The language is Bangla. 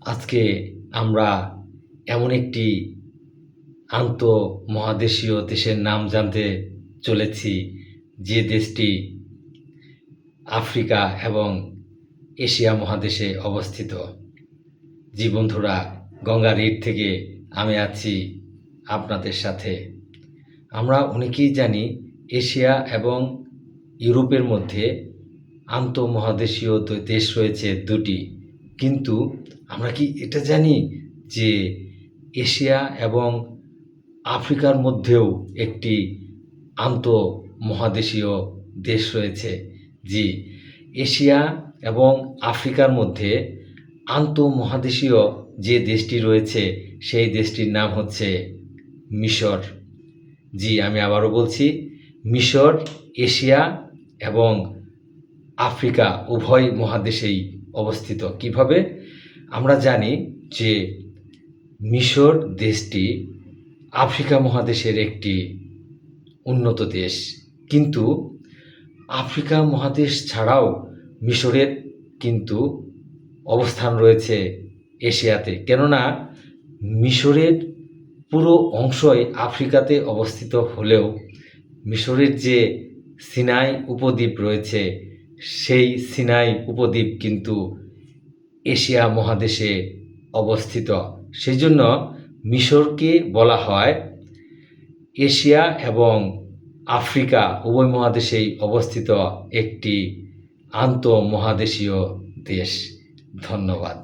আজকে আমরা এমন একটি আন্তঃমহাদেশীয় দেশের নাম জানতে চলেছি, যে দেশটি আফ্রিকা এবং এশিয়া মহাদেশে অবস্থিত। জি বন্ধুরা, গঙ্গার ইট থেকে আমি আছি আপনাদের সাথে। আমরা অনেকেই জানি এশিয়া এবং ইউরোপের মধ্যে আন্তঃমহাদেশীয় দেশ রয়েছে দুটি, কিন্তু আমরা কি এটা জানি যে এশিয়া এবং আফ্রিকার মধ্যেও একটি আন্তঃমহাদেশীয় দেশ রয়েছে? জি, এশিয়া এবং আফ্রিকার মধ্যে আন্তঃমহাদেশীয় যে দেশটি রয়েছে সেই দেশটির নাম হচ্ছে মিশর। জি, আমি আবারও বলছি, মিশর এশিয়া এবং আফ্রিকা উভয় মহাদেশেই অবস্থিত। কিভাবে? আমরা জানি যে মিশর দেশটি আফ্রিকা মহাদেশের একটি উন্নত দেশ, কিন্তু আফ্রিকা মহাদেশ ছাড়াও মিশরের কিন্তু অবস্থান রয়েছে এশিয়াতে। কেননা মিশরের পুরো অংশই আফ্রিকাতে অবস্থিত হলেও মিশরের যে সিনাই উপদ্বীপ রয়েছে সেই সিনাই উপদ্বীপ কিন্তু এশিয়া মহাদেশে অবস্থিত। সেই জন্য মিশরকে বলা হয় এশিয়া এবং আফ্রিকা উভয় মহাদেশেই অবস্থিত একটি আন্তঃমহাদেশীয় দেশ। ধন্যবাদ।